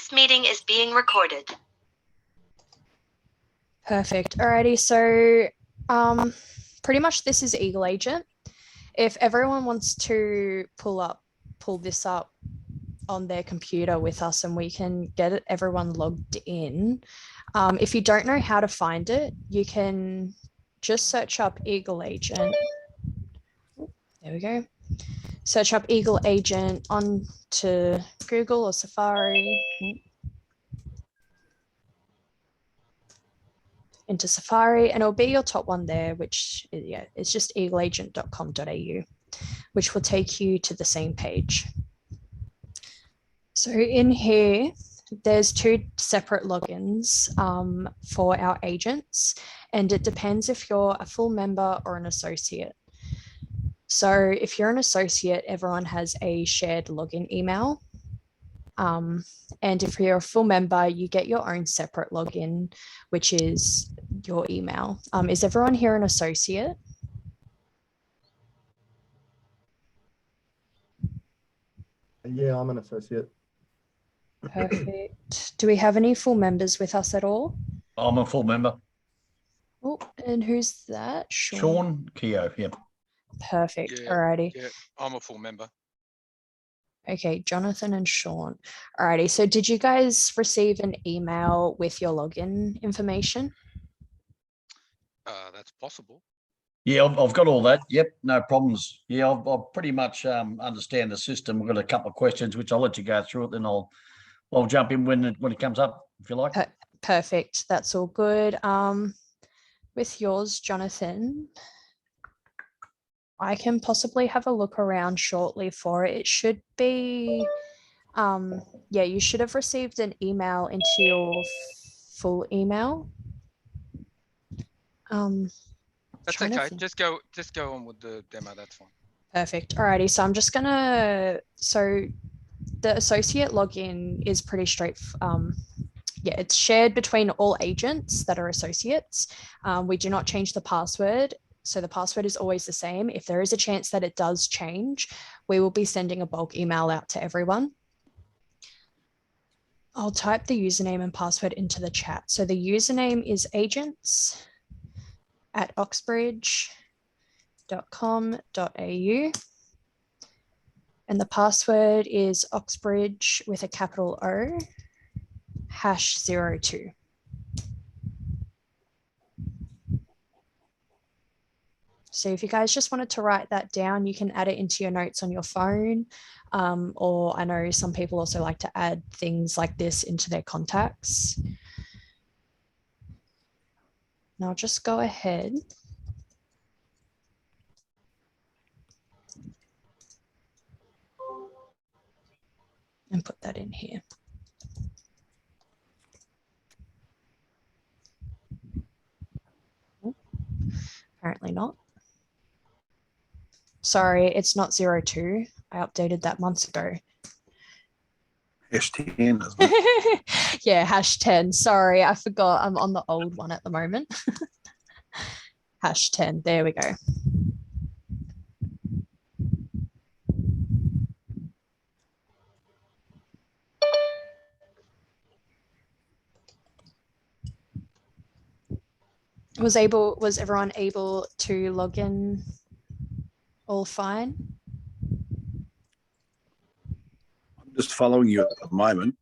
This meeting is being recorded. Perfect. Alrighty, so pretty much this is Eagle Agent. If everyone wants to pull this up on their computer with us and we can get everyone logged in. If you don't know how to find it, you can just search up Eagle Agent. There we go. Search up Eagle Agent onto Google or Safari. Into Safari, and it'll be your top one there, which it's just eagleagent.com.au, which will take you to the same page. So in here, there's two separate logins for our agents, and it depends if you're a full member or an associate. So if you're an associate, everyone has a shared login email. And if you're a full member, you get your own separate login, which is your email. Is everyone here an associate? Yeah, I'm an associate. Perfect. Do we have any full members with us at all? I'm a full member. Oh, and who's that? Sean Keogh, yep. Perfect. Yeah, Alrighty. Yeah, I'm a full member. Okay, Jonathan and Sean. Alrighty, so did you guys receive an email with your login information? That's possible. Yeah, I've got all that. Yep, no problems. Yeah, I pretty much understand the system. We've got a couple of questions, which I'll let you go through it, then I'll jump in when it comes up, if you like. Perfect. That's all good. With yours, Jonathan, I can possibly have a look around shortly for it. It should be, yeah, you should have received an email into your full email. That's okay. Just go on with the demo. That's fine. Perfect. Alrighty. So I'm just gonna, so the associate login is pretty yeah, it's shared between all agents that are associates. We do not change the password. So the password is always the same. If there is a chance that it does change, we will be sending a bulk email out to everyone. I'll type the username and password into the chat. So the username is agents@oxbridge.com.au. And the password is Oxbridge with a capital O, #02. So if you guys just wanted to write that down, you can add it into your notes on your phone. Or I know some people also like to add things like this into their contacts. Now I'll just go ahead. And put that in here. Apparently not. Sorry, it's not 02. I updated that months ago. #10, isn't it? Yeah, #10. Sorry, I forgot. I'm on the old one at the moment. #10. There we go. Was everyone able to log in all fine? I'm just following you at the moment.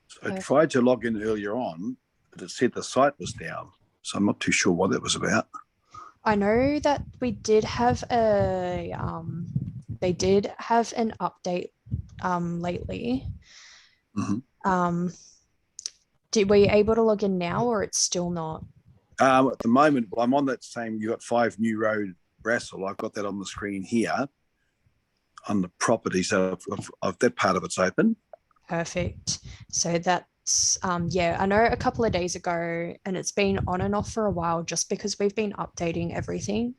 So I tried to log in earlier on, but it said the site was down. So I'm not too sure what that was about. I know that we did have a, they did have an update lately. Mm-hmm. Were you able to log in now, or it's still not? At the moment, I'm on that same, you got 5 New Road, Brassel. I've got that on the screen here on the property. So of that part of it's open. Perfect. So that's, yeah, I know a couple of days ago, and it's been on and off for a while just because we've been updating everything,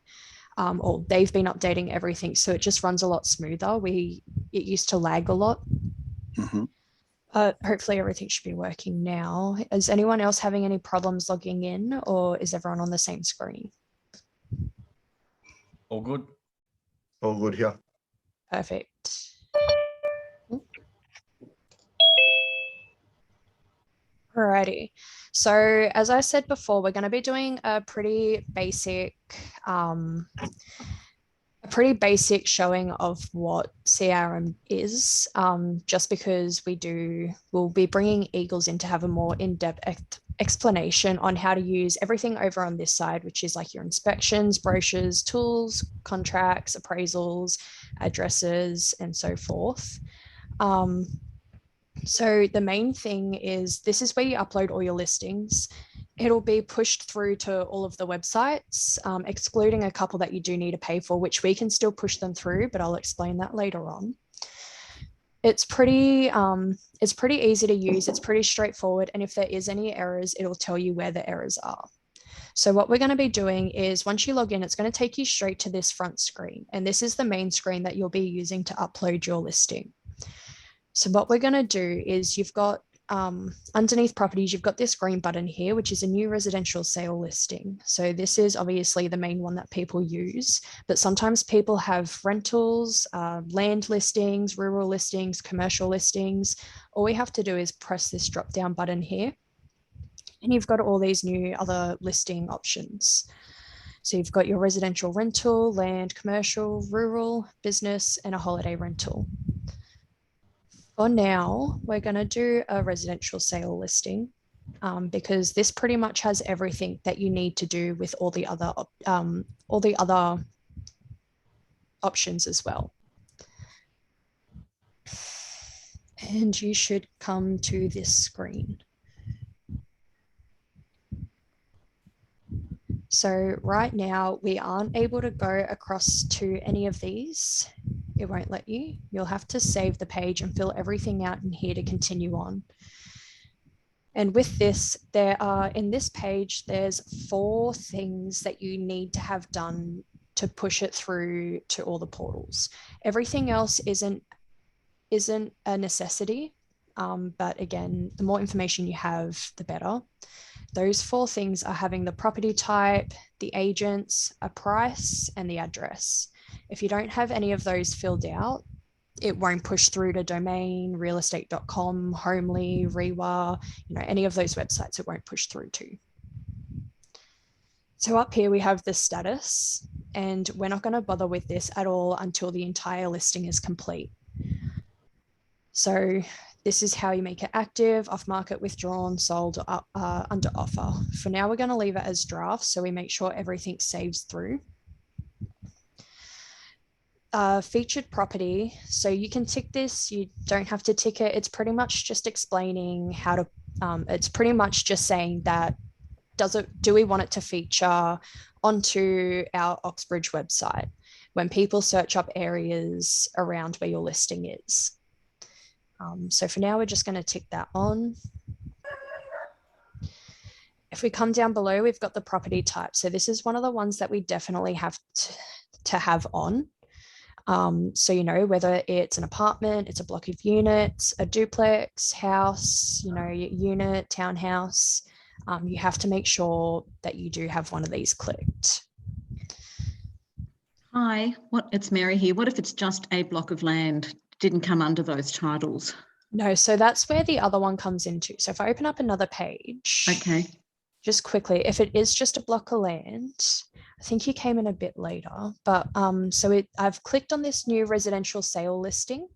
or they've been updating everything. So it just runs a lot smoother. It used to lag a lot. Mm-hmm. Hopefully everything should be working now. Is anyone else having any problems logging in, or is everyone on the same screen? All good. All good here. Perfect. Alrighty. So as I said before, we're going to be doing a pretty basic showing of what CRM is, just because we'll be bringing Eagles in to have a more in-depth explanation on how to use everything over on this side, which is like your inspections, brochures, tools, contracts, appraisals, addresses, and so forth. So the main thing is this is where you upload all your listings. It'll be pushed through to all of the websites, excluding a couple that you do need to pay for, which we can still push them through, but I'll explain that later on. It's pretty easy to use. It's pretty straightforward. And if there is any errors, it'll tell you where the errors are. So what we're going to be doing is once you log in, it's going to take you straight to this front screen. And this is the main screen that you'll be using to upload your listing. So what we're going to do is you've got underneath properties, you've got this green button here, which is a new residential sale listing. So this is obviously the main one that people use, but sometimes people have rentals, land listings, rural listings, commercial listings. All we have to do is press this drop down button here, and you've got all these new other listing options. So you've got your residential rental, land, commercial, rural, business, and a holiday rental. For now, we're going to do a residential sale listing because this pretty much has everything that you need to do with all the other options as well. And you should come to this screen. So right now we aren't able to go across to any of these. It won't let you. You'll have to save the page and fill everything out in here to continue on. And with this, in this page, there's 4 things that you need to have done to push it through to all the portals. Everything else isn't a necessity. But again, the more information you have, the better. Those 4 things are having the property type, the agents, a price, and the address. If you don't have any of those filled out, it won't push through to Domain, realestate.com, Homely, Rewa, any of those websites it won't push through to. So up here we have the status, and we're not going to bother with this at all until the entire listing is complete. So this is how you make it active, off market, withdrawn, sold, under offer. For now, we're going to leave it as draft, so we make sure everything saves through. Featured property, so you can tick this, you don't have to tick it. It's pretty much just explaining how to, it's pretty much just saying that, do we want it to feature onto our Oxbridge website when people search up areas around where your listing is. So for now, we're just going to tick that on. If we come down below, we've got the property type. So this is one of the ones that we definitely have to have on. So, whether it's an apartment, it's a block of units, a duplex, house, unit, townhouse, you have to make sure that you do have one of these clicked. Hi, it's Mary here. What if it's just a block of land? Didn't come under those titles? No, so that's where the other one comes into. So if I open up another page, okay, just quickly, if it is just a block of land, I think you came in a bit later, but I've clicked on this new residential sale listing.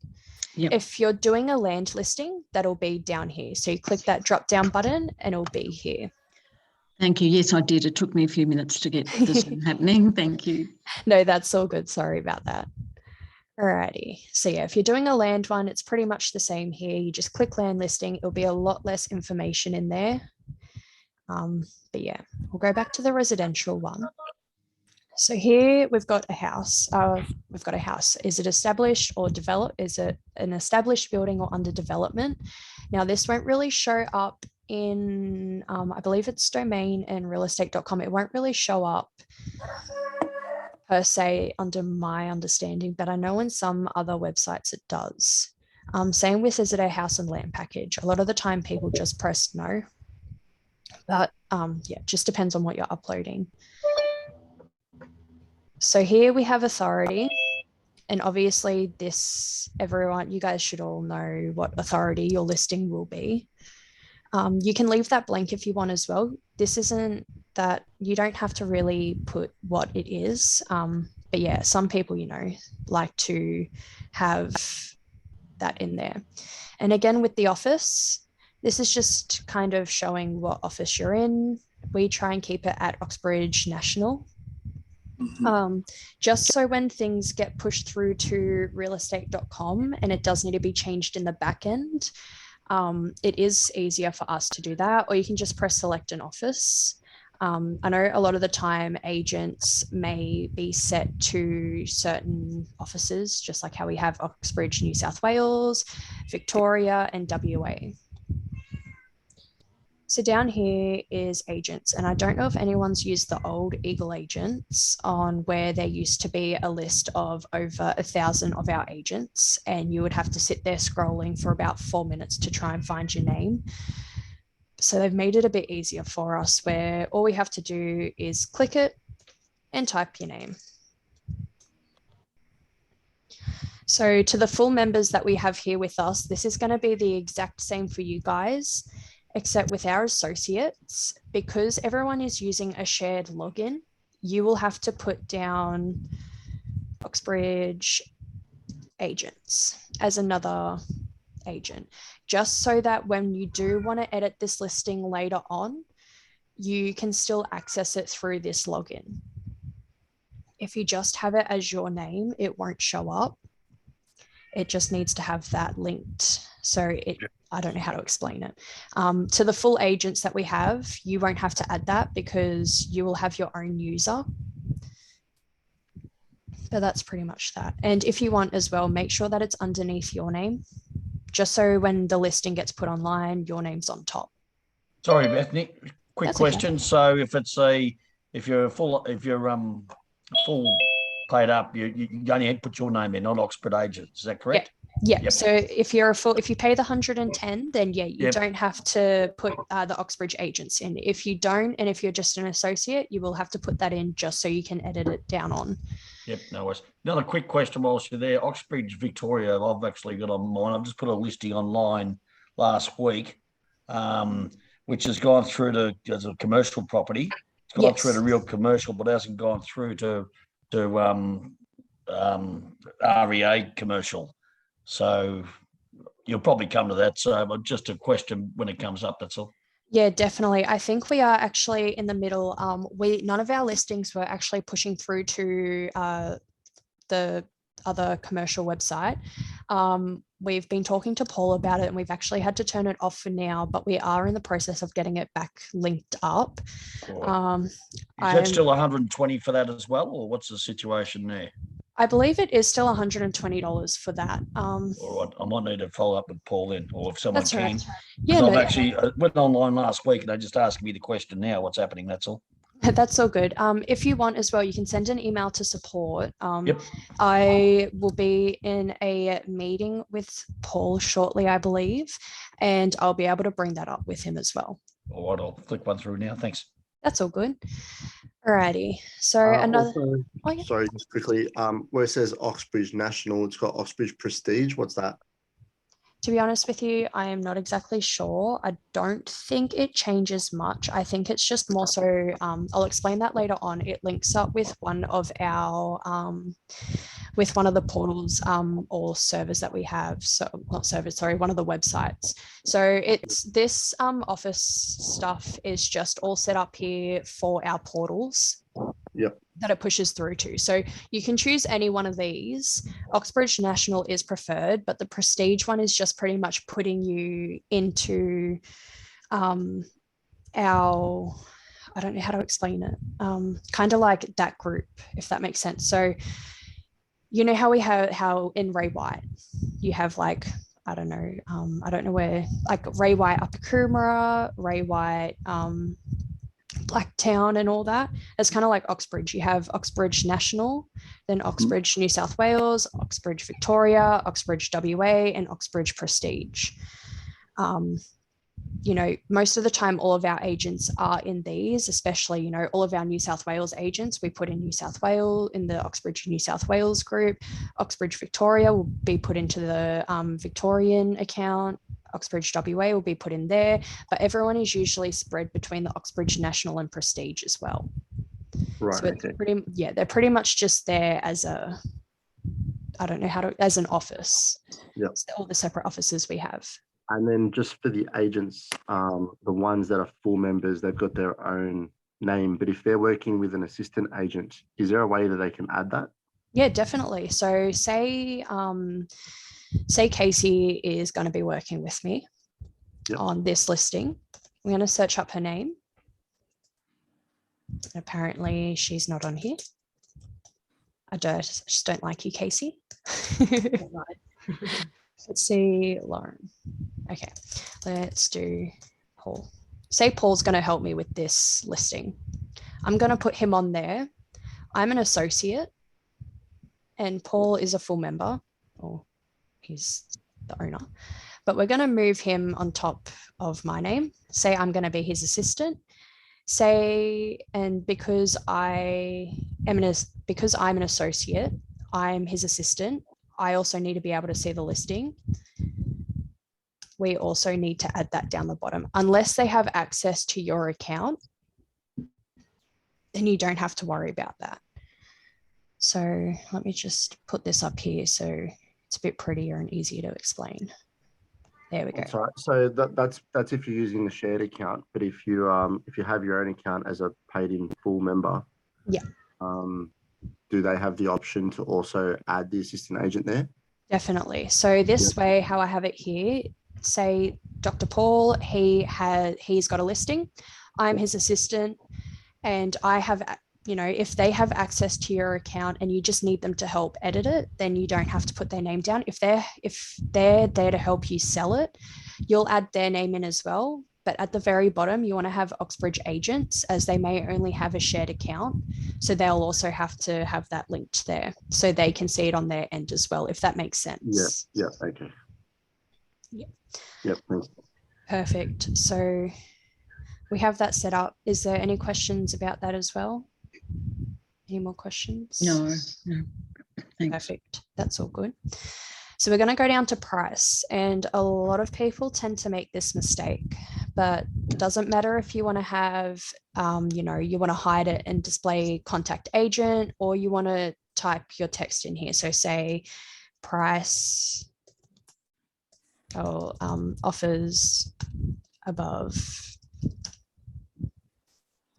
Yep. If you're doing a land listing, that'll be down here. So you click that drop down button and it'll be here. Thank you. Yes, I did. It took me a few minutes to get this happening. Thank you. No, that's all good. Sorry about that. Alrighty. So yeah, if you're doing a land one, it's pretty much the same here. You just click land listing. It'll be a lot less information in there. But yeah, we'll go back to the residential one. So here we've got a house. Is it established or developed? Is it an established building or under development? Now this won't really show up in, I believe it's Domain and realestate.com. It won't really show up per se under my understanding, but I know in some other websites it does. Same with, is it a house and land package? A lot of the time people just press no, but yeah, it just depends on what you're uploading. So here we have authority. And obviously everyone, you guys should all know what authority your listing will be. You can leave that blank if you want as well. This isn't that, you don't have to really put what it is. But yeah, some people, like to have that in there. And again, with the office, this is just kind of showing what office you're in. We try and keep it at Oxbridge National. Just so when things get pushed through to realestate.com and it does need to be changed in the back end, it is easier for us to do that, or you can just press select an office. I know a lot of the time agents may be set to certain offices, just like how we have Oxbridge, New South Wales, Victoria, and WA. So down here is agents, and I don't know if anyone's used the old Eagle agents on where there used to be a list of over 1,000 of our agents, and you would have to sit there scrolling for about 4 minutes to try and find your name. So they've made it a bit easier for us, where all we have to do is click it and type your name. So to the full members that we have here with us, this is going to be the exact same for you guys, except with our associates, because everyone is using a shared login, you will have to put down Oxbridge agents as another agent, just so that when you do want to edit this listing later on, you can still access it through this login. If you just have it as your name, it won't show up. It just needs to have that linked. So I don't know how to explain it. To the full agents that we have, you won't have to add that because you will have your own user. But that's pretty much that. And if you want as well, make sure that it's underneath your name, just so when the listing gets put online, your name's on top. Sorry, Bethany, quick That's question. Okay. So if you're full paid up, you only put your name in, not Oxford agents. Is that correct? Yeah. Yep. So if you pay the 110, then yeah, you Yep. don't have to put the Oxbridge agents in. If you don't, and if you're just an associate, you will have to put that in just so you can edit it down on. Yep, no worries. Another quick question whilst you're there. Oxbridge, Victoria, I've actually got on mine. I've just put a listing online last week, which has gone through to as a commercial property. It's gone through to real commercial, but hasn't gone through to REA commercial. So you'll probably come to that. So just a question when it comes up, that's all. Yeah, definitely. I think we are actually in the middle. None of our listings were actually pushing through to the other commercial website. We've been talking to Paul about it, and we've actually had to turn it off for now, but we are in the process of getting it back linked up. Right. Is that still 120 for that as well, or what's the situation there? I believe it is still $120 for that. All right, I might need to follow up with Paul then, or if someone That's can. right. Yeah, I've actually went online last week and they just asked me the question now, what's happening, that's all. That's all good. If you want as well, you can send an email to support. Yep. I will be in a meeting with Paul shortly, I believe, and I'll be able to bring that up with him as well. All right, I'll flick one through now, thanks. That's all good. Alrighty. So another. Also, sorry, just quickly. Where it says Oxbridge National, it's got Oxbridge Prestige. What's that? To be honest with you, I am not exactly sure. I don't think it changes much. I think it's just more so, I'll explain that later on. It links up with one of our, with one of the portals or servers that we have. So not servers, sorry, one of the websites. So it's this office stuff is just all set up here for our portals. Yep. That it pushes through to. So you can choose any one of these. Oxbridge National is preferred, but the Prestige one is just pretty much putting you into our, I don't know how to explain it, kind of like that group, if that makes sense. So you know how we have, how in Ray White, you have like, I don't know where, like Ray White Upper Coomera, Ray White, Blacktown and all that. It's kind of like Oxbridge. You have Oxbridge National, then Oxbridge New South Wales, Oxbridge Victoria, Oxbridge WA, and Oxbridge Prestige. you know, most of the time, all of our agents are in these, especially, you know, all of our New South Wales agents, we put in New South Wales, in the Oxbridge New South Wales group. Oxbridge Victoria will be put into the Victorian account. Oxbridge WA will be put in there, but everyone is usually spread between the Oxbridge National and Prestige as well. Right. So it's pretty, yeah, they're pretty much just there as a, I don't know how to, as an office. Yeah. So all the separate offices we have. And then just for the agents, the ones that are full members, they've got their own name. But if they're working with an assistant agent, is there a way that they can add that? Yeah, definitely. So say Casey is going to be working with me on this listing. I'm going to search up her name. Apparently she's not on here. I just don't like you, Casey. Let's see, Lauren. Okay, let's do Paul. Say Paul's going to help me with this listing. I'm going to put him on there. I'm an associate and Paul is a full member, or he's the owner, but we're going to move him on top of my name. Say I'm going to be his assistant. Say, and because I'm an associate, I'm his assistant. I also need to be able to see the listing. We also need to add that down the bottom. Unless they have access to your account, then you don't have to worry about that. So let me just put this up here so it's a bit prettier and easier to explain. There we go. That's right. So that's if you're using the shared account. But if you have your own account as a paid-in full member, do they have the option to also add the assistant agent there? Definitely. So this way, how I have it here, say Dr. Paul, he's got a listing. I'm his assistant, and I have, you know, if they have access to your account and you just need them to help edit it, then you don't have to put their name down. If they're there to help you sell it, you'll add their name in as well. But at the very bottom, you want to have Oxbridge agents, as they may only have a shared account. So they'll also have to have that linked there so they can see it on their end as well, if that makes sense. Yeah, okay. Yep, thanks. Perfect. So we have that set up. Is there any questions about that as well? Any more questions? No. Thanks. Perfect. That's all good. So we're going to go down to price, and a lot of people tend to make this mistake, but it doesn't matter if you want to have, you know, you want to hide it and display contact agent, or you want to type your text in here. So say price or offers above,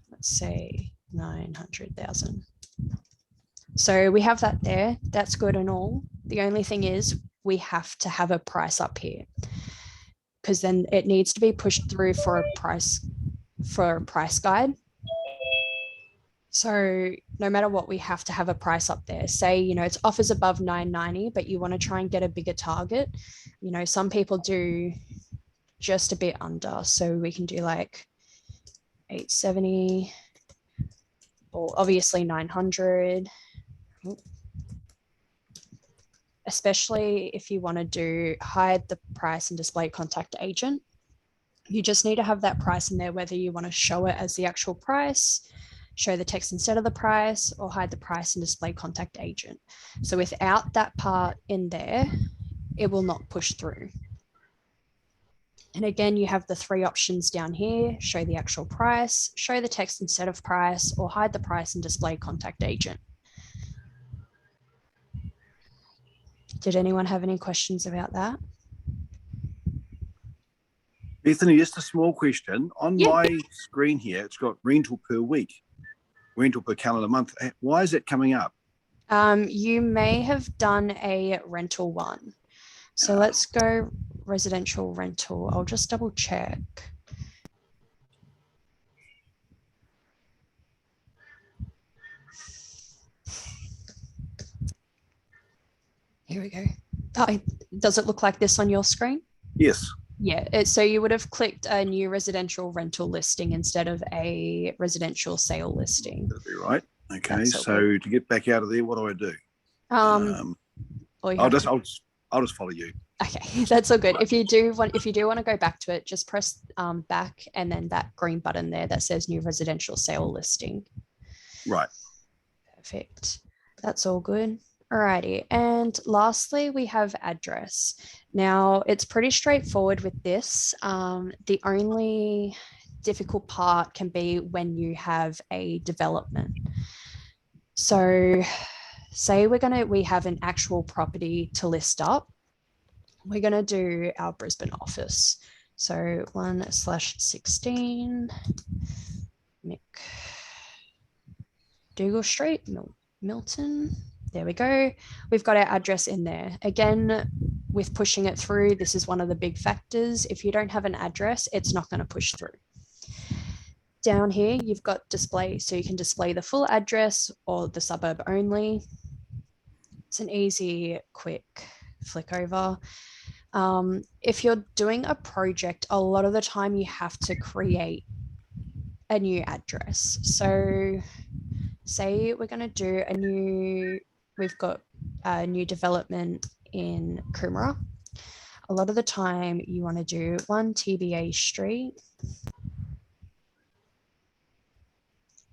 let's say 900,000. So we have that there. That's good and all. The only thing is we have to have a price up here, because then it needs to be pushed through for a price guide. So no matter what, we have to have a price up there. Say, you know, it's offers above 990, but you want to try and get a bigger target. You know, some people do just a bit under. So we can do like 870 or obviously 900. Especially if you want to hide the price and display contact agent. You just need to have that price in there, whether you want to show it as the actual price, show the text instead of the price, or hide the price and display contact agent. So without that part in there, it will not push through. And again, you have the three options down here: show the actual price, show the text instead of price, or hide the price and display contact agent. Did anyone have any questions about that? Bethany, just a small question. On my screen here, it's got rental per week, rental per calendar month. Why is it coming up? You may have done a rental one. So let's go residential rental. I'll just double check. Here we go. Oh, does it look like this on your screen? Yes. Yeah, so you would have clicked a new residential rental listing instead of a residential sale listing. That'd be right. Okay, so to get back out of there, what do I do? I'll just follow you. Okay, that's all good. If you do want to go back to it, just press back and then that green button there that says new residential sale listing. Right. Perfect. That's all good. Alrighty. And lastly, we have address. Now, it's pretty straightforward with this. The only difficult part can be when you have a development. So say we have an actual property to list up. We're going to do our Brisbane office. So 1/16 McDougall Street, Milton. There we go. We've got our address in there. Again, with pushing it through, this is one of the big factors. If you don't have an address, it's not going to push through. Down here, you've got display. So you can display the full address or the suburb only. It's an easy, quick flick over. If you're doing a project, a lot of the time you have to create a new address. So say we're going to do we've got a new development in Coomera. A lot of the time you want to do 1 TBA Street.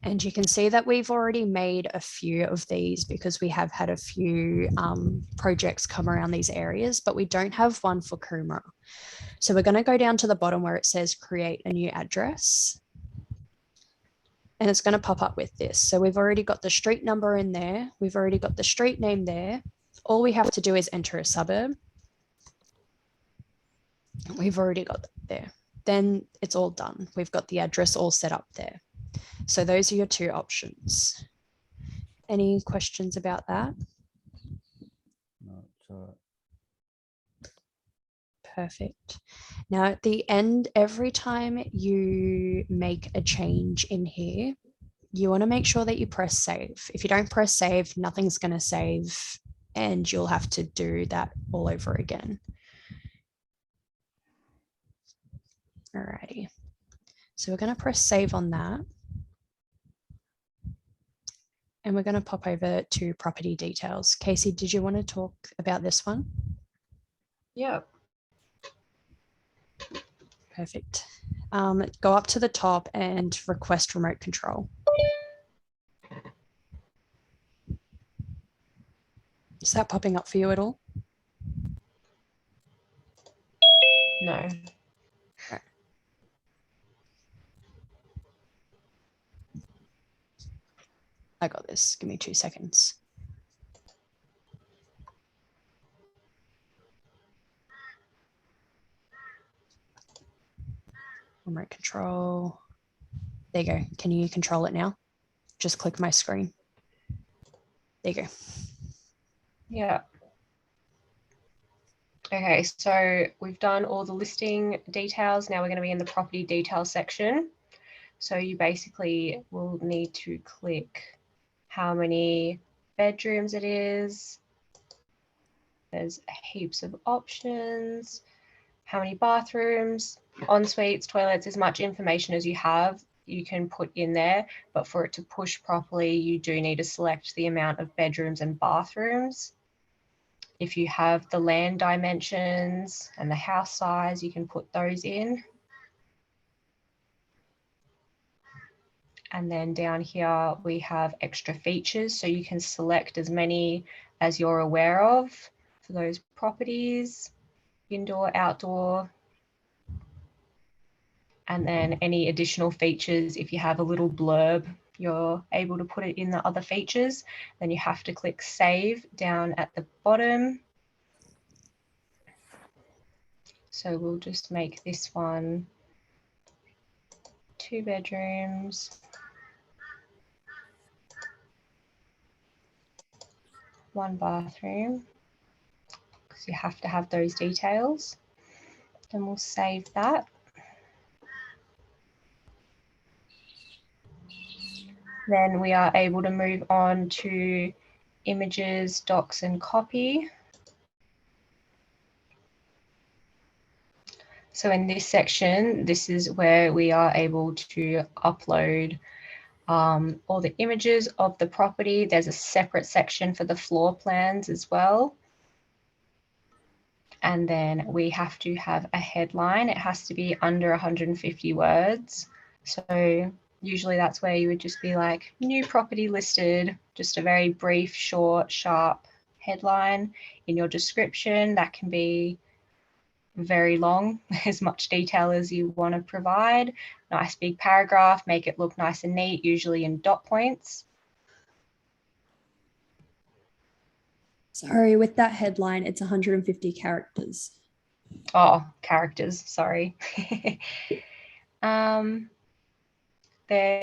And you can see that we've already made a few of these because we have had a few projects come around these areas, but we don't have one for Coomera. So we're going to go down to the bottom where it says create a new address. And it's going to pop up with this. So we've already got the street number in there. We've already got the street name there. All we have to do is enter a suburb. We've already got that there. Then it's all done. We've got the address all set up there. So those are your two options. Any questions about that? No, it's all right. Perfect. Now at the end, every time you make a change in here, you want to make sure that you press save. If you don't press save, nothing's going to save and you'll have to do that all over again. Alrighty. So we're going to press save on that. And we're going to pop over to property details. Casey, did you want to talk about this one? Yeah. Perfect. Go up to the top and request remote control. Is that popping up for you at all? No. I got this. Give me 2 seconds. Remote control. There you go. Can you control it now? Just click my screen. There you go. Yeah. Okay, so we've done all the listing details. Now we're going to be in the property details section. So you basically will need to click how many bedrooms it is. There's heaps of options. How many bathrooms, en suites, toilets, as much information as you have, you can put in there. But for it to push properly, you do need to select the amount of bedrooms and bathrooms. If you have the land dimensions and the house size, you can put those in. And then down here, we have extra features. So you can select as many as you're aware of for those properties, indoor, outdoor. And then any additional features, if you have a little blurb, you're able to put it in the other features. Then you have to click save down at the bottom. So we'll just make this one 2 bedrooms, 1 bathroom, because you have to have those details. Then we'll save that. Then we are able to move on to images, docs, and copy. So in this section, this is where we are able to upload all the images of the property. There's a separate section for the floor plans as well. And then we have to have a headline. It has to be under 150 words. So usually that's where you would just be like, new property listed, just a very brief, short, sharp headline. In your description, that can be very long, as much detail as you want to provide. Nice big paragraph, make it look nice and neat, usually in dot points. Sorry, with that headline, it's 150 characters. Oh, characters, sorry. There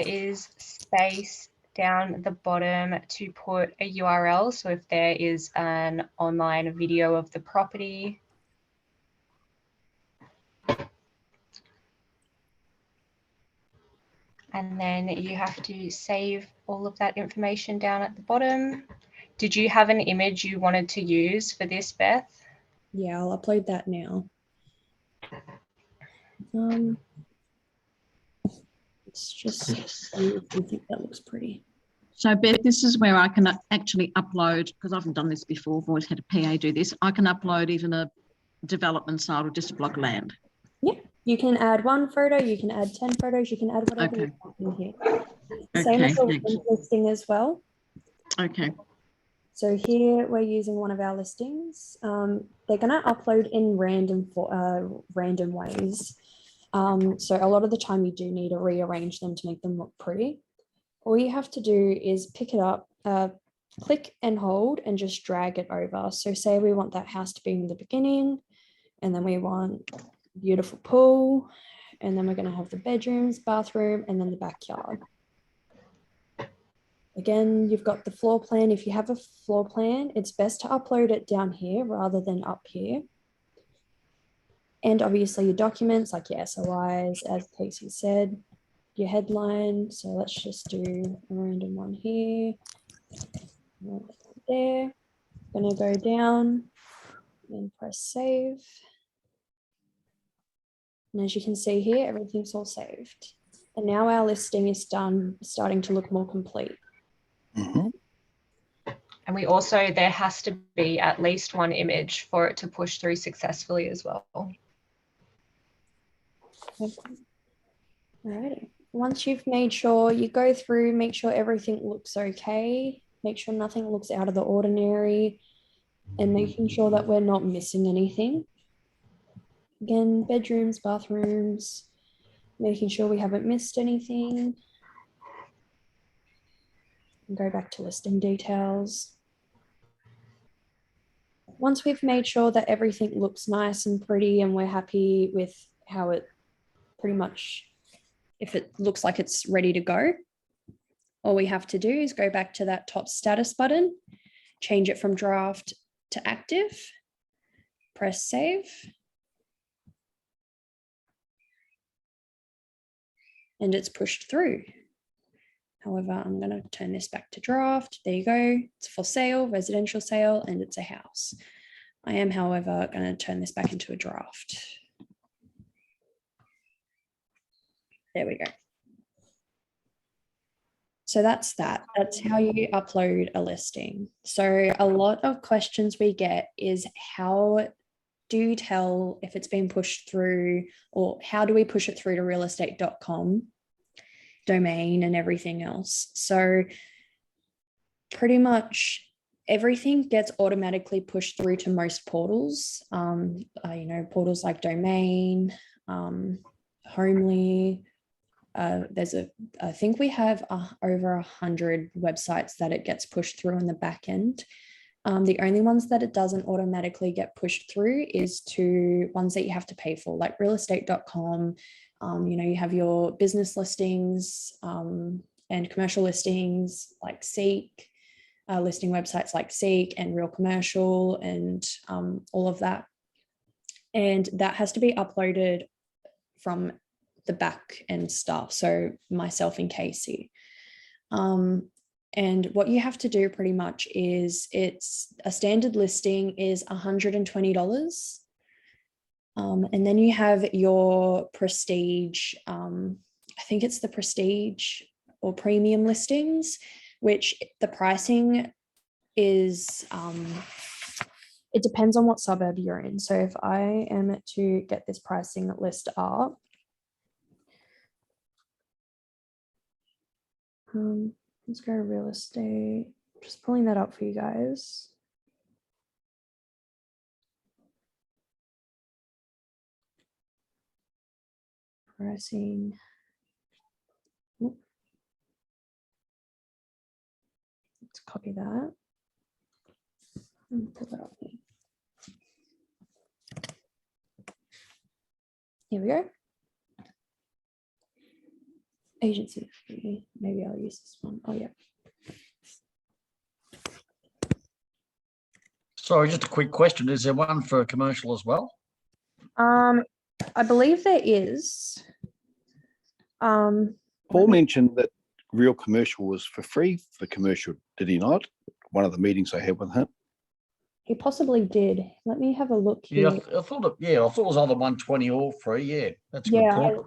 is space down the bottom to put a URL. So if there is an online video of the property, and then you have to save all of that information down at the bottom. Did you have an image you wanted to use for this, Beth? Yeah, I'll upload that now. Let's just see if we think that looks pretty. So Beth, this is where I can actually upload, because I haven't done this before, I've always had a PA do this. I can upload even a development site or just a block of land. Yeah, you can add 1 photo, you can add 10 photos, you can add whatever Okay. you want in here. Same Okay, as the thanks. listing as well. Okay. So here we're using one of our listings. They're going to upload in random ways. So a lot of the time you do need to rearrange them to make them look pretty. All you have to do is pick it up, click and hold and just drag it over. So say we want that house to be in the beginning, and then we want a beautiful pool, and then we're going to have the bedrooms, bathroom, and then the backyard. Again, you've got the floor plan. If you have a floor plan, it's best to upload it down here rather than up here. And obviously your documents like your SOIs, as Casey said, your headline. So let's just do a random one here. There. Gonna go down and press save. And as you can see here, everything's all saved. And now our listing is done, starting to look more complete. Mhm. And we also, there has to be at least 1 image for it to push through successfully as well. Alrighty. Once you've made sure, you go through, make sure everything looks okay, make sure nothing looks out of the ordinary, and making sure that we're not missing anything. Again, bedrooms, bathrooms, making sure we haven't missed anything. And go back to listing details. Once we've made sure that everything looks nice and pretty and we're happy with how it pretty much, if it looks like it's ready to go, all we have to do is go back to that top status button, change it from draft to active, press save. And it's pushed through. However, I'm going to turn this back to draft. There you go. It's for sale, residential sale, and it's a house. I am, however, going to turn this back into a draft. There we go. So that's that. That's how you upload a listing. So a lot of questions we get is how do you tell if it's been pushed through, or how do we push it through to realestate.com domain and everything else? So pretty much everything gets automatically pushed through to most portals. Portals like Domain, Homely. I think we have over 100 websites that it gets pushed through in the back end. The only ones that it doesn't automatically get pushed through is to ones that you have to pay for, like realestate.com. You have your business listings and commercial listings like Seek, listing websites like Seek and Real Commercial and all of that. And that has to be uploaded from the back end stuff. So myself and Casey. And what you have to do pretty much is it's a standard listing is $120. And then you have your prestige, I think it's the prestige or premium listings, which the pricing is It depends on what suburb you're in. So if I am to get this pricing list up, let's go to real estate. Just pulling that up for you guys. Pricing. Let's copy that. And pull that up here. Here we go. Agency fee. Maybe I'll use this one. Oh yeah. Sorry, just a quick question. Is there one for commercial as well? I believe there is. Paul mentioned that real commercial was for free for commercial, did he not? One of the meetings I had with him. He possibly did. Let me have a look here. Yeah, I thought it was either 120 or free. Yeah, that's a good point.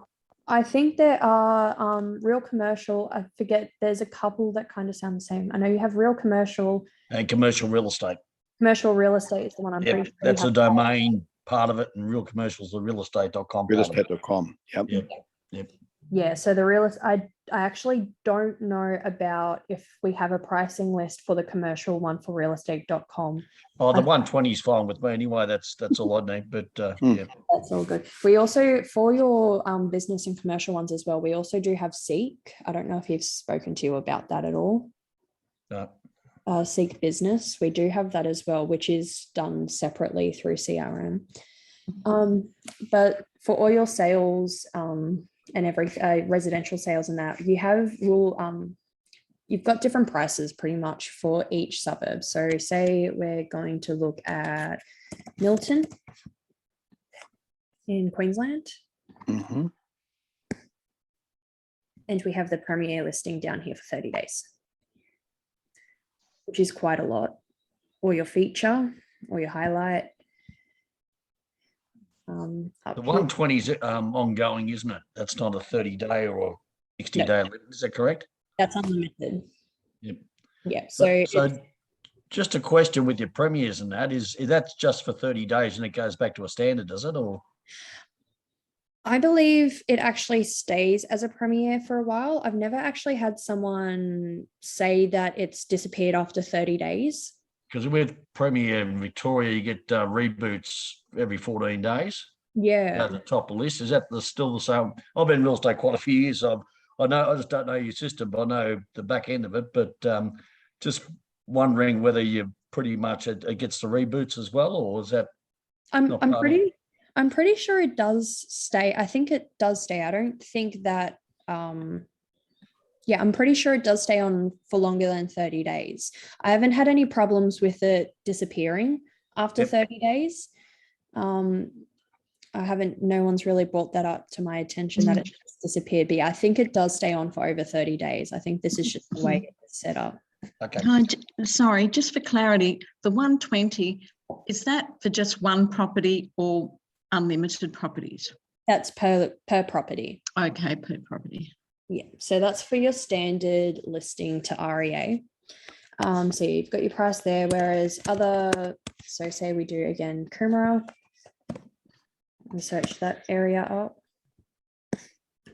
I think there are real commercial. I forget. There's a couple that kind of sound the same. I know you have real commercial And commercial real estate. Commercial real estate is the one I'm pretty sure. That's the domain part of it, and real commercial is the realestate.com. Realestate.com. Yep. Yeah. So the real I actually don't know about if we have a pricing list for the commercial one for realestate.com. Oh, the 120 is fine with me anyway. That's all I need. But yeah, that's all good. We also, for your business and commercial ones as well, we also do have Seek. I don't know if you've spoken to you about that at all. No. Seek Business, we do have that as well, which is done separately through CRM. But for all your sales and every residential sales and that, you've got different prices pretty much for each suburb. So say we're going to look at Milton in Queensland. Mm-hmm. And we have the Premier listing down here for 30 days. Which is quite a lot, or your feature, or your highlight. The 120 is ongoing, isn't it? That's not a 30-day or 60-day limit. Is that correct? That's unlimited. Yep. Yeah. So just a question with your premiers and that is that's just for 30 days and it goes back to a standard, does it? Or I believe it actually stays as a premier for a while. I've never actually had someone say that it's disappeared after 30 days. Because with Premier in Victoria, you get reboots every 14 days. Yeah. At the top of the list. Is that still the same? I've been in real estate quite a few years, so I know, I just don't know your system, but I know the back end of it. But just wondering whether you pretty much it gets the reboots as well, or is that? I'm pretty sure it does stay. I think it does stay. I don't think that, I'm pretty sure it does stay on for longer than 30 days. I haven't had any problems with it disappearing after 30 days. No one's really brought that up to my attention that it just disappeared. But yeah, I think it does stay on for over 30 days. I think this is just the way it's set up. Okay. Sorry, just for clarity, the 120, is that for just one property or unlimited properties? That's per property. Okay, per property. Yeah, so that's for your standard listing to REA. So you've got your price there, whereas so say we do again Coomera, we search that area up,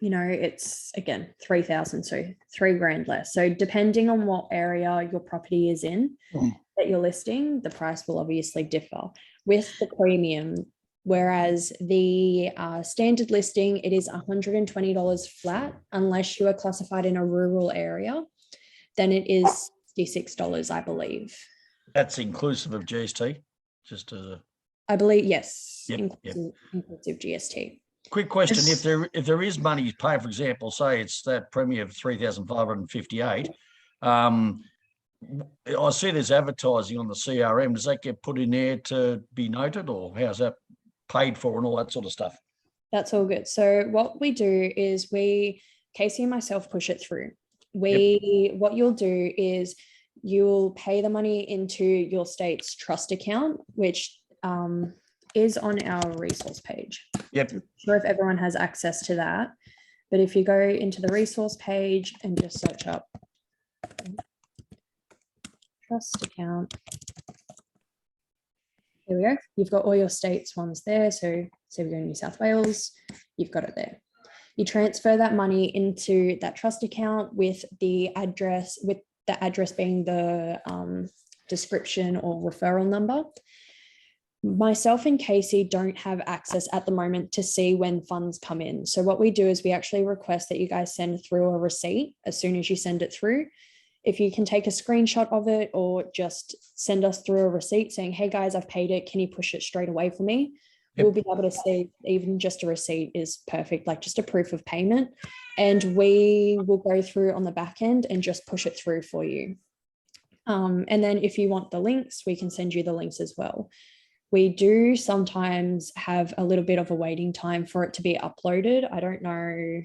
it's again 3,000, so $3,000 less. So depending on what area your property is in that you're listing, the price will obviously differ with the premium. Whereas the standard listing, it is $120 flat, unless you are classified in a rural area, then it is $66, I believe. That's inclusive of GST? I believe, yes, inclusive GST. Quick question, if there is money paid, for example, say it's that premium of 3,558, I see there's advertising on the CRM. Does that get put in there to be noted, or how's that paid for and all that sort of stuff? That's all good. So what we do is Casey and myself push it through. What you'll do is you'll pay the money into your state's trust account, which is on our resource page. Yep. I'm not sure if everyone has access to that, but if you go into the resource page and just search up trust account, There we go. You've got all your states ones there. So say we go to New South Wales, you've got it there. You transfer that money into that trust account with the address being the description or referral number. Myself and Casey don't have access at the moment to see when funds come in. So what we do is we actually request that you guys send through a receipt as soon as you send it through. If you can take a screenshot of it or just send us through a receipt saying, hey guys, I've paid it. Can you push it straight away for me? Yep. We'll be able to see even just a receipt is perfect, like just a proof of payment. And we will go through on the back end and just push it through for you. And then if you want the links, we can send you the links as well. We do sometimes have a little bit of a waiting time for it to be uploaded. I don't know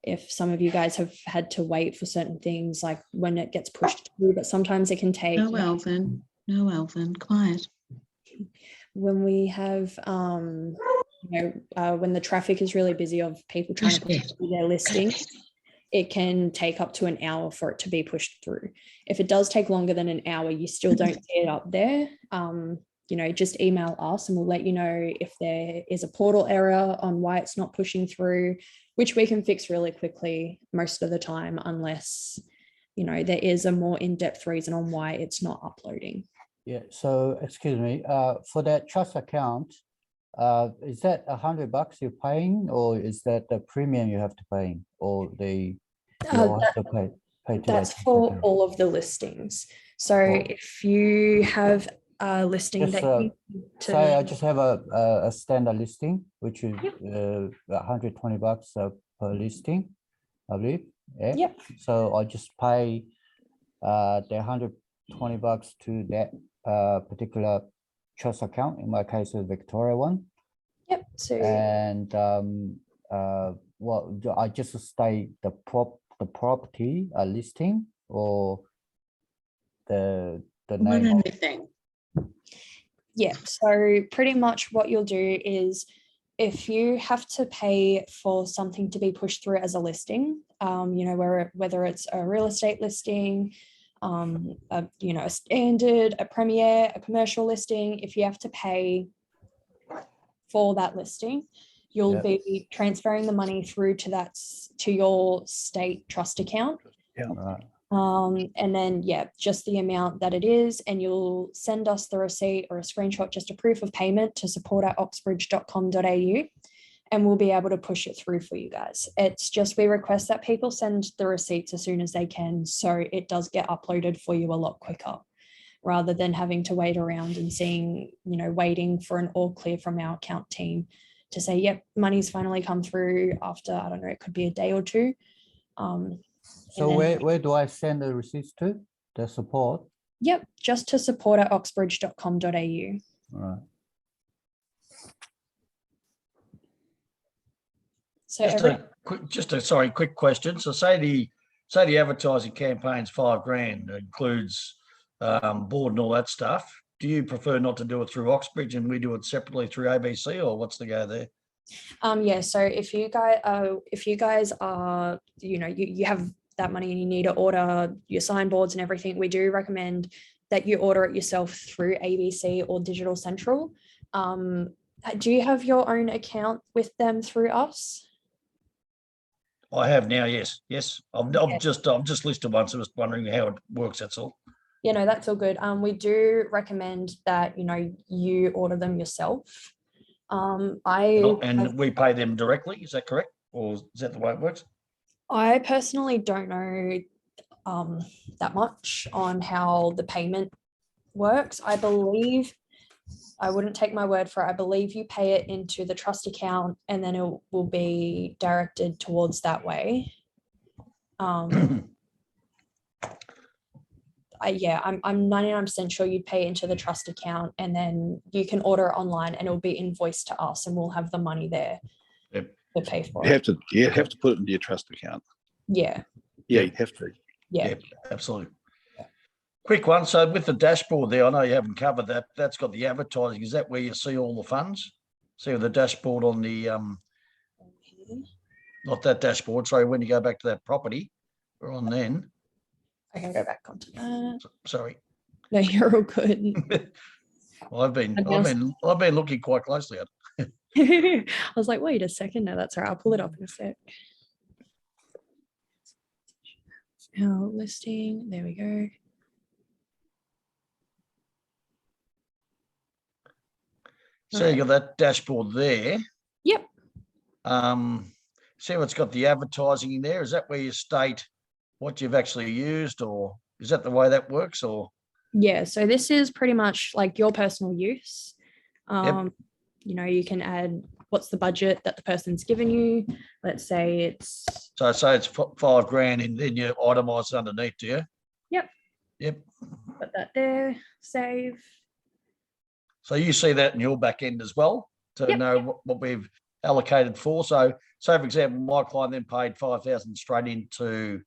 if some of you guys have had to wait for certain things, like when it gets pushed through, but sometimes it can take. No, Alvin, quiet. When we have, when the traffic is really busy of people trying to push through their listing, it can take up to an hour for it to be pushed through. If it does take longer than an hour, you still don't see it up there. Just email us and we'll let you know if there is a portal error on why it's not pushing through, which we can fix really quickly most of the time, unless, there is a more in-depth reason on why it's not uploading. Yeah, so excuse me, for that trust account, is that $100 you're paying, or is that the premium you have to pay, or you have to pay to that's that for account? all of the listings. So if you have a listing just, that say I just have a standard listing, which is $120 per listing, I believe. Yeah. Yep. So I just pay the $120 to that particular trust account. In my case, the Victoria one. Yep. So and I just stay the property listing or the name. Anything. Yeah, so pretty much what you'll do is if you have to pay for something to be pushed through as a listing, whether it's a real estate listing, a standard, a premier, a commercial listing, if you have to pay for that listing, you'll be transferring the money through to your state trust account. Yeah. Right. And then, just the amount that it is, and you'll send us the receipt or a screenshot, just a proof of payment to support@oxbridge.com.au, and we'll be able to push it through for you guys. It's just, we request that people send the receipts as soon as they can, so it does get uploaded for you a lot quicker, rather than having to wait around and waiting for an all clear from our account team to say, yep, money's finally come through after, I don't know, it could be a day or two. So where do I send the receipts to? The support? Yep, just to support@oxbridge.com.au. All right. So quick question. So say the advertising campaign's $5,000, includes board and all that stuff. Do you prefer not to do it through Oxbridge and we do it separately through ABC, or what's the go there? So if you guys are, you have that money and you need to order your signboards and everything, we do recommend that you order it yourself through ABC or Digital Central. Do you have your own account with them through us? I have now, yes. I've just listed one, so I was wondering how it works, that's all. That's all good. We do recommend that, you order them yourself. And we pay them directly, is that correct? Or is that the way it works? I personally don't know that much on how the payment works. I believe, I wouldn't take my word for it, I believe you pay it into the trust account and then it will be directed towards that way. I'm 99% sure you'd pay into the trust account and then you can order online and it'll be invoiced to us and we'll have the money there to pay for it. You have to put it into your trust account. Yeah, you have to. Yeah, absolutely. Quick one. So with the dashboard there, I know you haven't covered that. That's got the advertising. Is that where you see all the funds? See the dashboard on the not that dashboard. Sorry, when you go back to that property, we're on then. I can go back onto that. Sorry. No, you're all good. Well, I've been looking quite closely at it. I was like, wait a second. No, that's all right. I'll pull it up in a sec. Our listing. There we go. So you got that dashboard there. Yep. See what's got the advertising in there. Is that where you state what you've actually used, or is that the way that works? Or yeah, so this is pretty much like your personal use. Yep. You know, you can add what's the budget that the person's given you. Let's say it's so say it's $5,000, and then you itemize underneath, do you? Yep. Yep. Put that there. Save. So you see that in your back end as well to Yep. know what we've allocated for. So for example, my client then paid $5,000 straight into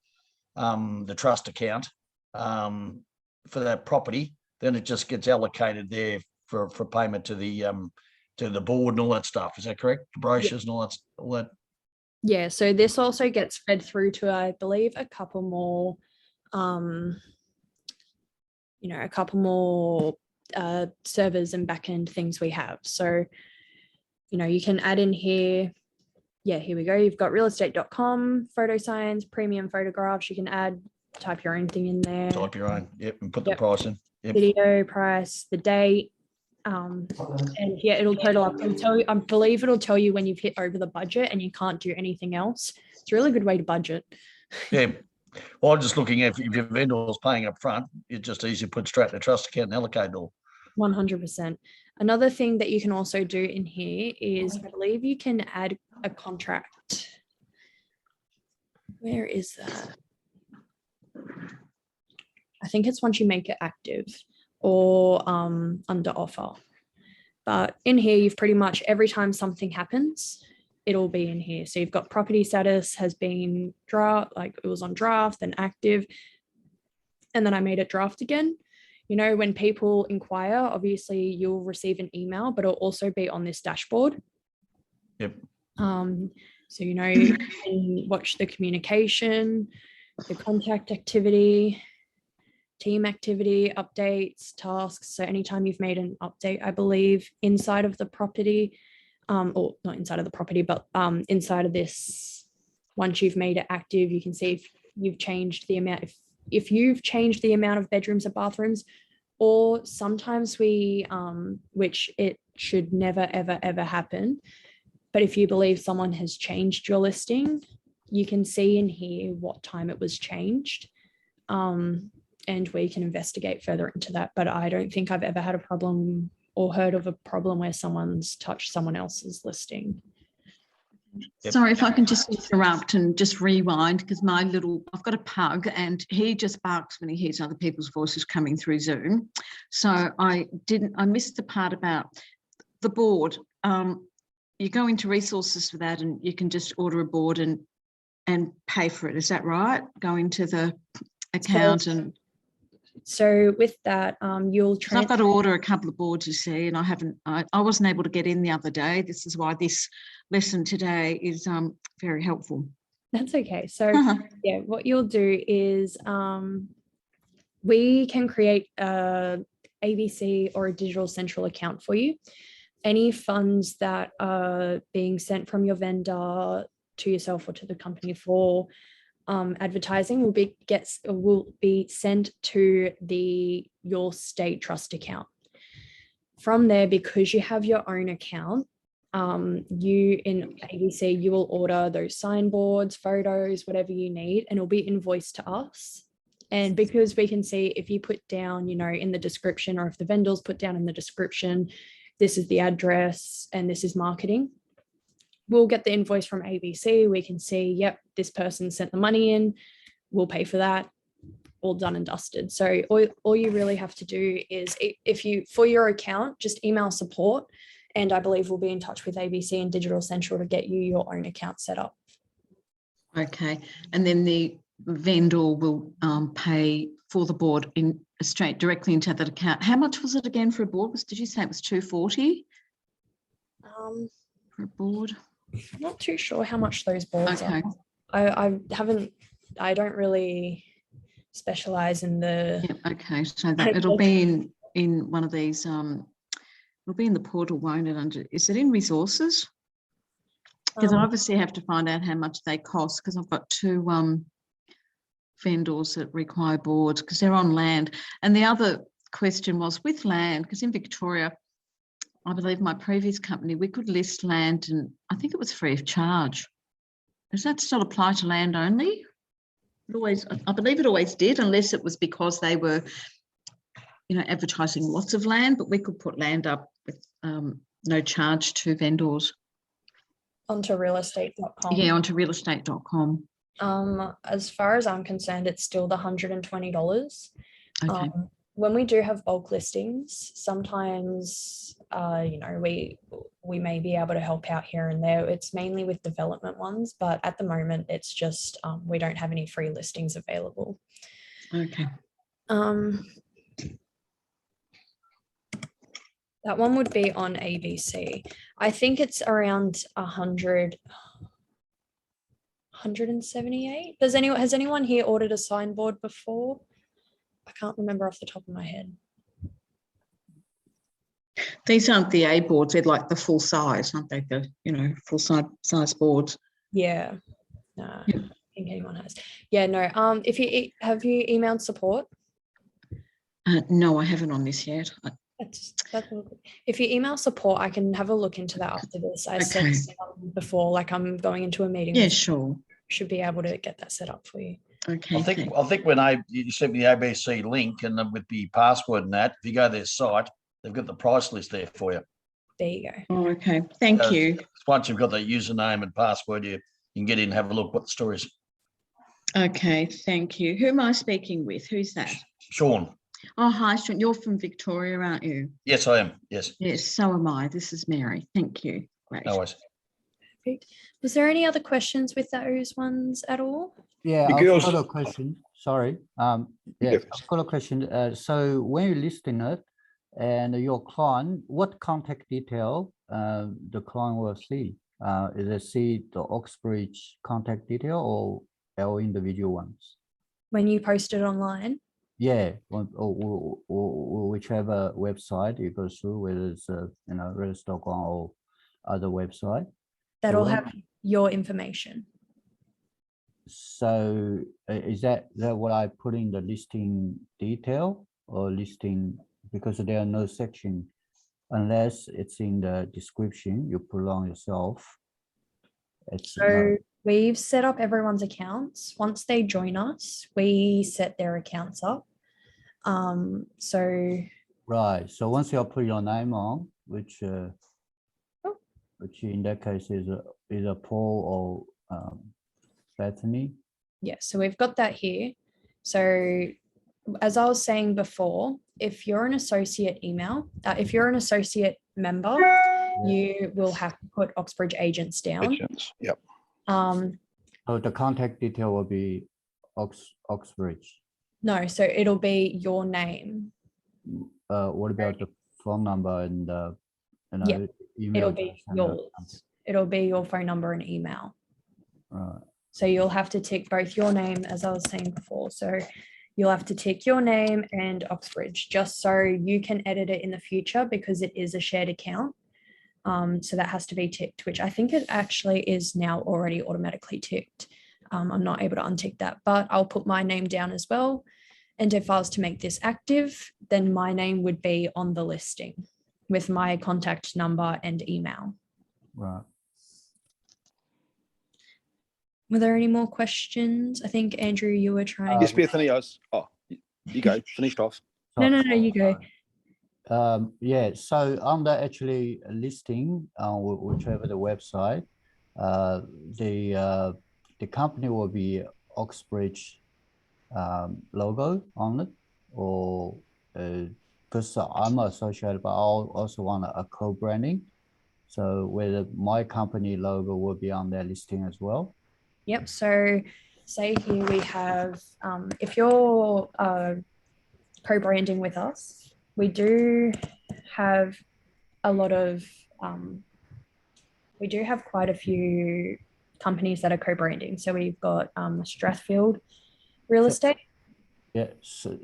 the trust account for that property. Then it just gets allocated there for payment to the board and all that stuff. Is that correct? The brochures and all that. Yeah. So this also gets fed through to, I believe, a couple more servers and backend things we have. So, you know, you can add in here. Yeah, here we go. You've got realestate.com, photo signs, premium photographs. You can type your own thing in there. Type your own. Yep. And put the price in. Yep. Video price, the date. And yeah, it'll total up. It'll tell you, I believe it'll tell you when you've hit over the budget and you can't do anything else. It's a really good way to budget. Yeah. Well, I'm just looking at if your vendor's paying up front, it's just easy to put straight in the trust account and allocate it all. 100%. Another thing that you can also do in here is, I believe you can add a contract. Where is that? I think it's once you make it active or under offer. But in here, you've pretty much every time something happens, it'll be in here. So you've got property status has been draft, like it was on draft, then active, and then I made it draft again. You know, when people inquire, obviously you'll receive an email, but it'll also be on this dashboard. Yep. So, you know, you can watch the communication, the contact activity, team activity, updates, tasks. So anytime you've made an update, I believe, inside of the property, or not inside of the property, but inside of this, once you've made it active, you can see if you've changed the amount, if you've changed the amount of bedrooms or bathrooms, or sometimes which it should never, ever, ever happen. But if you believe someone has changed your listing, you can see in here what time it was changed. And we can investigate further into that. But I don't think I've ever had a problem or heard of a problem where someone's touched someone else's listing. Yep. Sorry, if I can just interrupt and just rewind, because I've got a pug and he just barks when he hears other people's voices coming through Zoom. So I missed the part about the board. You go into resources for that and you can just order a board and pay for it. Is that right? Go into the account So with that, you'll try. I've got to order a couple of boards, you see, and I wasn't able to get in the other day. This is why this lesson today is very helpful. That's okay. So yeah, what you'll do is we can create a ABC or a digital central account for you. Any funds that are being sent from your vendor to yourself or to the company for advertising will be sent to your state trust account. From there, because you have your own account, you in ABC, you will order those signboards, photos, whatever you need, and it'll be invoiced to us. And because we can see if you put down, you know, in the description, or if the vendors put down in the description, this is the address and this is marketing, we'll get the invoice from ABC. We can see, yep, this person sent the money in. We'll pay for that. All done and dusted. So all you really have to do is, for your account, just email support, and I believe we'll be in touch with ABC and Digital Central to get you your own account set up. Okay, and then the vendor will pay for the board straight directly into that account. How much was it again for a board? Did you say it was $240 for a board? I'm not too sure how much those boards are. I don't really specialize in the. Yeah, okay, so that it'll be in one of these It'll be in the portal, won't it? Under, is it in resources? Because I obviously have to find out how much they cost, because I've got two vendors that require boards because they're on land. And the other question was with land, because in Victoria, I believe my previous company, we could list land and I think it was free of charge. Does that still apply to land only? It always, I believe it always did, unless it was because they were, you know, advertising lots of land, but we could put land up with no charge to vendors. Onto realestate.com. Yeah, onto realestate.com. As far as I'm concerned, it's still the $120. Okay. When we do have bulk listings, sometimes you know, we may be able to help out here and there. It's mainly with development ones, but at the moment it's just we don't have any free listings available. Okay. That one would be on ABC. I think it's around 178. Has anyone here ordered a signboard before? I can't remember off the top of my head. These aren't the A boards, they're like the full size, aren't they? The, you know, full size boards. Yeah. No, I don't think anyone has. Yeah, no. If you have you emailed support? No, I haven't on this yet. That's if you email support, I can have a look into that after this. I said before, like I'm going into a meeting. Yeah, sure. Should be able to get that set up for you. Okay. I think when you sent me the ABC link and with the password and that, if you go to their site, they've got the price list there for you. There you go. Oh, okay. Thank you. Once you've got the username and password, you can get in and have a look what the story is. Okay, thank you. Who am I speaking with? Who's that? Sean. Oh, hi, Sean. You're from Victoria, aren't you? Yes, I am. Yes. Yes, so am I. This is Mary. Thank you. Great. No worries. Perfect. Was there any other questions with those ones at all? Yeah, The I've girls- got a question. Sorry. Yeah, I've got a question. So when you're listing it and your client, what contact detail the client will see? Is it see the Oxbridge contact detail or our individual ones? When you post it online? Yeah, or whichever website you go through, whether it's you know, realestate.com or other website. That'll have your information. So is that what I put in the listing detail or listing, because there are no section unless it's in the description you put on yourself. So we've set up everyone's accounts. Once they join us, we set their accounts up. So right. So once you put your name on, which in that case is a Paul or Bethany. Yeah, so we've got that here. So as I was saying before, if you're an associate if you're an associate member, you will have to put Oxbridge agents down. Agents, yep. So the contact detail will be Oxbridge. No, so it'll be your name. What about the phone number and email? It'll be yours. It'll be your phone number and email. Right. So you'll have to tick both your name, as I was saying before. So you'll have to tick your name and Oxbridge, just so you can edit it in the future, because it is a shared account. So that has to be ticked, which I think it actually is now already automatically ticked. I'm not able to untick that, but I'll put my name down as well. And if I was to make this active, then my name would be on the listing with my contact number and email. Right. Were there any more questions? I think, Andrew, you were trying. Yes, Bethany, you go, finished off. No, you go. Yeah, so on the actually listing on whichever the website, the company will be Oxbridge logo on it, or because I'm associated, but I also want a co-branding. So whether my company logo will be on their listing as well. Yep. So say here we have, if you're co-branding with us, we do have a lot of, we do have quite a few companies that are co-branding. So we've got Strathfield Real Estate. Yeah. So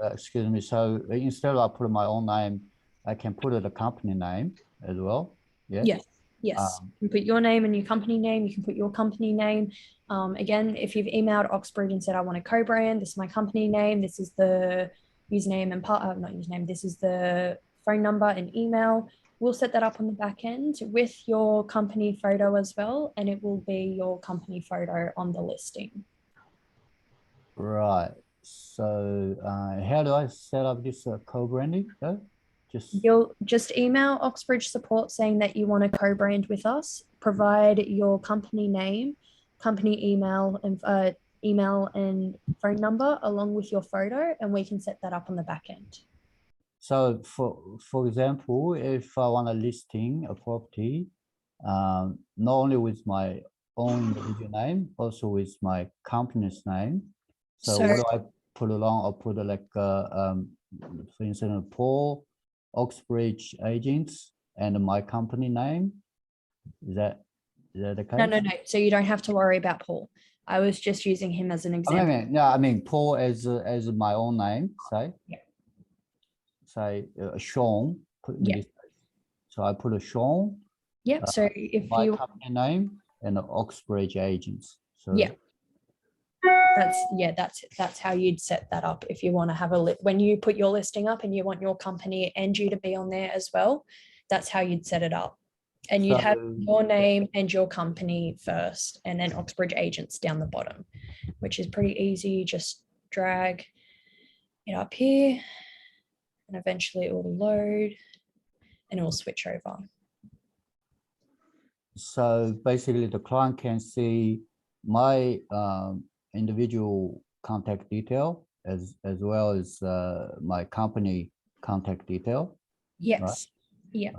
excuse me. So instead of I put my own name, I can put the company name as well. Yeah. Yes. You can put your name and your company name. You can put your company name. Again, if you've emailed Oxbridge and said, I want a co-brand, this is my company name, this is the username and not username, this is the phone number and email. We'll set that up on the back end with your company photo as well, and it will be your company photo on the listing. Right. So how do I set up this co-branding? You'll just email Oxbridge support saying that you want to co-brand with us. Provide your company name, company email, and phone number along with your photo, and we can set that up on the back end. So for example, if I want a listing a property, not only with my own individual name, also with my company's name. So what do I put along? I'll put like for instance, Paul, Oxbridge Agents, and my company name. Is that the case? No. So you don't have to worry about Paul. I was just using him as an example. I mean Paul as my own name. Say. Yeah. Say Sean. So I put a Sean. Yep. So if my you company name and the Oxbridge Agents. So yeah. That's how you'd set that up. If you want to have when you put your listing up and you want your company and you to be on there as well, that's how you'd set it up. And you'd have your name and your company first, and then Oxbridge Agents down the bottom, which is pretty easy. Just drag it up here and eventually it will load and it will switch over. So basically the client can see my individual contact detail as well as my company contact detail. Yes. Right? Yeah.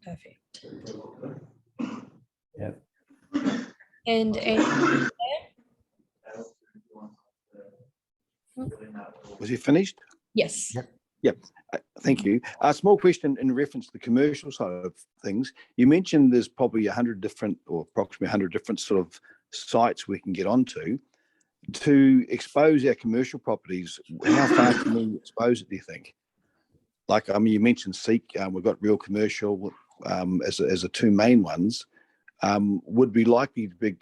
Perfect. Yep. And was he finished? Yes. Yep. Thank you. A small question in reference to the commercial side of things. You mentioned there's probably 100 different or approximately 100 different sort of sites we can get onto. To expose our commercial properties, how far can we expose it, do you think? Like, I mean, you mentioned Seek, we've got Real Commercial as the two main ones. Would be likely to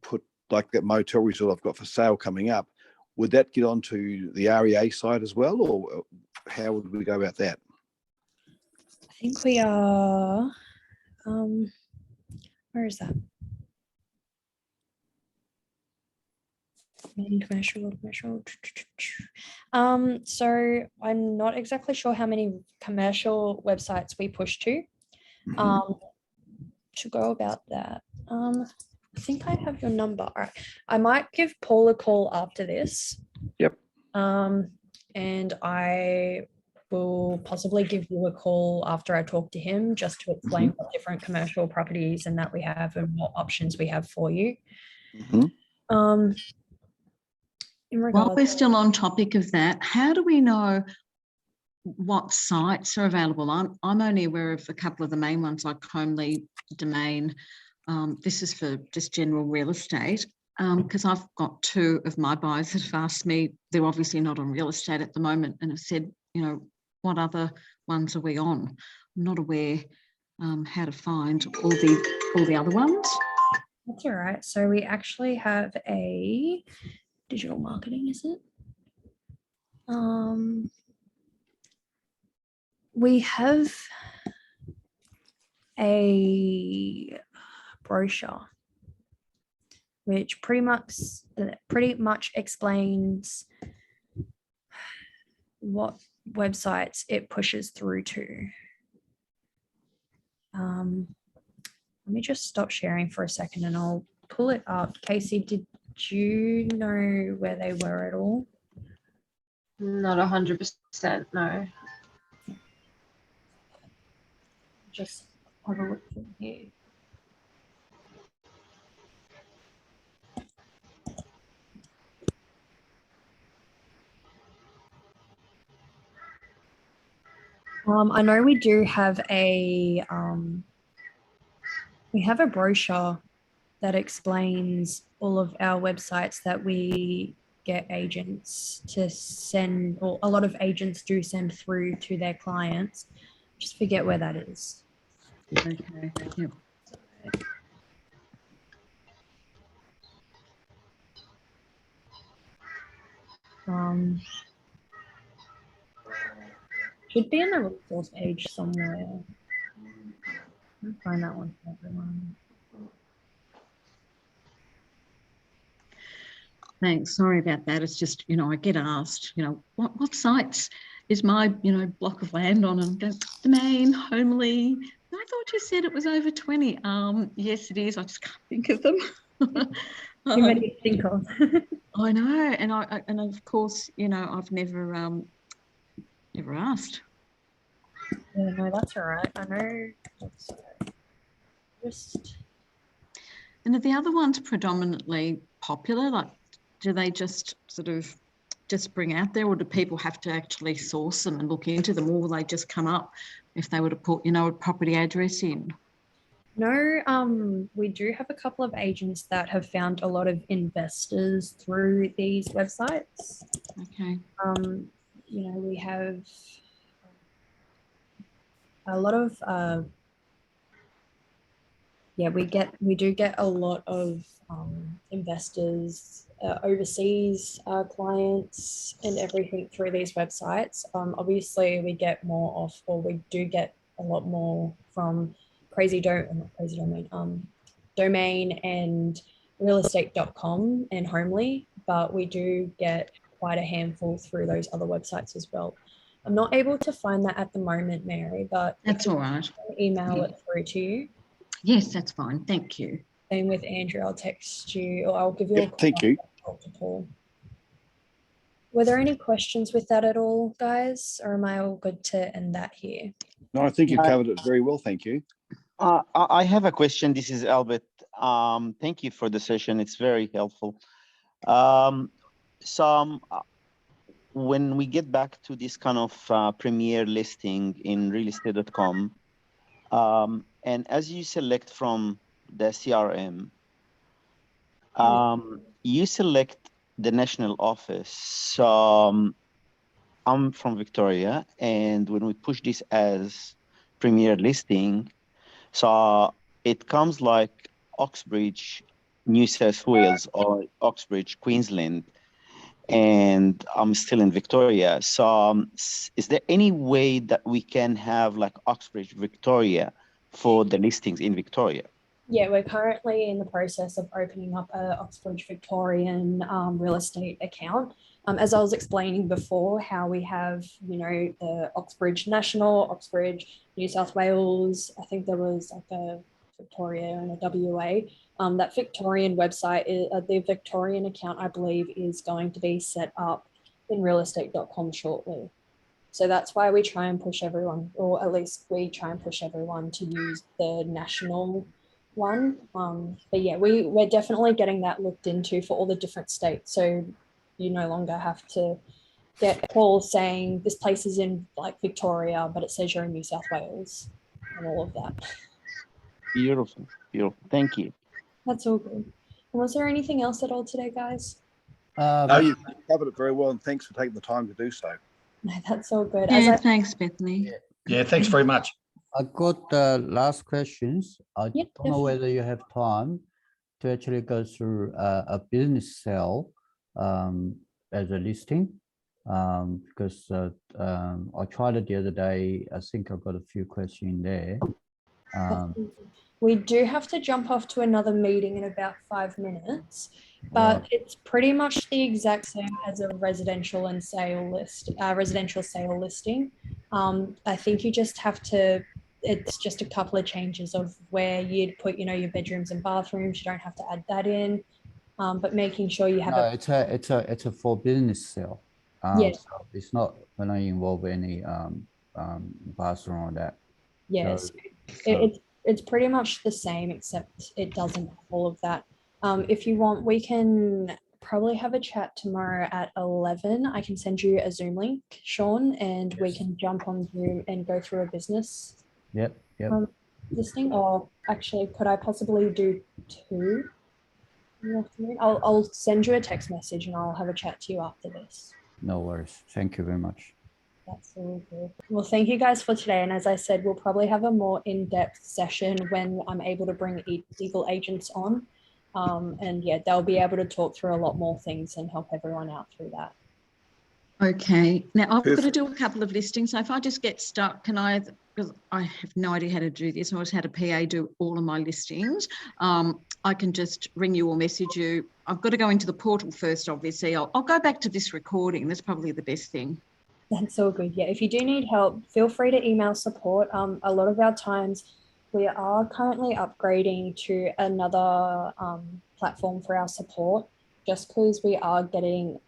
put like that motel resort I've got for sale coming up, would that get onto the REA side as well, or how would we go about that? I think we are, where is that? Commercial. So I'm not exactly sure how many commercial websites we push to. To go about that. I think I have your number. All right. I might give Paul a call after this. Yep. And I will possibly give you a call after I talk to him just to explain what different commercial properties and that we have and what options we have for you. While we're still on topic of that, how do we know what sites are available? I'm only aware of a couple of the main ones like Homely, Domain. This is for just general real estate, because I've got two of my buyers that have asked me, they're obviously not on real estate at the moment, and have said, you know, what other ones are we on? I'm not aware how to find all the other ones. That's all right. So we actually have a digital marketing, is it? We have a brochure which pretty much explains what websites it pushes through to. Let me just stop sharing for a second and I'll pull it up. Casey, did you know where they were at all? Not 100%, no. Just have a look from here. I know we do have a brochure that explains all of our websites that we get agents to send, or a lot of agents do send through to their clients. Just forget where that is. Okay. Yep. Should be in the resource page somewhere. I'll find that one for everyone. Thanks. Sorry about that. It's just, I get asked, what sites is my, block of land on? And I'm going, Domain, Homely. I thought you said it was over 20. Yes, it is. I just can't think of them. Too many to think of. I know. And of course, I've never asked. Yeah, no, that's all right. I know. That's all right. And are the other ones predominantly popular? Like, do they just sort of just bring out there, or do people have to actually source them and look into them, or will they just come up if they were to put, a property address in? No, we do have a couple of agents that have found a lot of investors through these websites. Okay. We have a lot of we do get a lot of investors, overseas clients and everything through these websites. Obviously we get more off, or we do get a lot more from Domain and realestate.com and Homely, but we do get quite a handful through those other websites as well. I'm not able to find that at the moment, Mary, but that's all right. Email it through to you. Yes, that's fine. Thank you. Same with Andrew. I'll text you, or I'll give you a call. Thank you. Were there any questions with that at all, guys, or am I all good to end that here? No, I think you covered it very well. Thank you. I have a question. This is Albert. Thank you for the session. It's very helpful. When we get back to this kind of premier listing in realestate.com, and as you select from the CRM, you select the national office. So I'm from Victoria, and when we push this as premier listing, so it comes like Oxbridge, New South Wales, or Oxbridge, Queensland, and I'm still in Victoria. So is there any way that we can have like Oxbridge, Victoria for the listings in Victoria? Yeah, we're currently in the process of opening up a Oxbridge Victorian real estate account. As I was explaining before, how we have, the Oxbridge National, Oxbridge, New South Wales, I think there was like a Victoria and a WA. That Victorian website, the Victorian account, I believe, is going to be set up in realestate.com shortly. So that's why we try and push everyone, or at least we try and push everyone to use the national one. But yeah, we're definitely getting that looked into for all the different states. So you no longer have to get calls saying this place is in like Victoria, but it says you're in New South Wales and all of that. Beautiful, beautiful. Thank you. That's all good. And was there anything else at all today, guys? No, you covered it very well, and thanks for taking the time to do so. No, that's all good. Yeah, thanks, Bethany. Yeah, thanks very much. I got the last questions. I Yep, don't know whether you have time to actually go through a business sale as a listing, because I tried it the other day. I think I've got a few questions in there. We do have to jump off to another meeting in about 5 minutes, but Right. it's pretty much the exact same as a residential sale listing. I think you just have to, it's just a couple of changes of where you'd put, your bedrooms and bathrooms. You don't have to add that in, but making sure you have it's a for business sale. Yes. So it's not going to involve any bathroom or that. Yes, So, it's pretty much the same, except it doesn't have all of that. If you want, we can probably have a chat tomorrow at 11. I can send you a Zoom link, Sean, and we can jump on Zoom and go through a business Yep. listing. Or actually, could I possibly do 2? I'll send you a text message and I'll have a chat to you after this. No worries. Thank you very much. That's all good. Well, thank you guys for today. And as I said, we'll probably have a more in-depth session when I'm able to bring legal agents on. And yeah, they'll be able to talk through a lot more things and help everyone out through that. Okay. Now I've got to do a couple of listings. So if I just get stuck, can I, because I have no idea how to do this. I always had a PA do all of my listings. I can just ring you or message you. I've got to go into the portal first, obviously. I'll go back to this recording. That's probably the best thing. That's all good. Yeah, if you do need help, feel free to email support. A lot of our times we are currently upgrading to another platform for our support, just because we are getting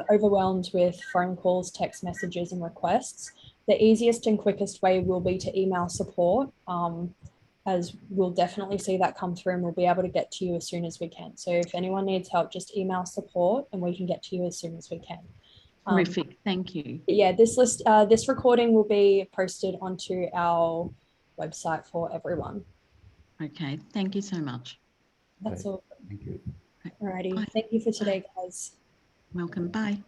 overwhelmed with phone calls, text messages and requests. The easiest and quickest way will be to email support, as we'll definitely see that come through and we'll be able to get to you as soon as we can. So if anyone needs help, just email support and we can get to you as soon as we can. Terrific. Thank you. Yeah, this recording will be posted onto our website for everyone. Okay. Thank you so much. That's all. Thank you. Alrighty. Bye. Thank you for today, guys. Welcome. Bye.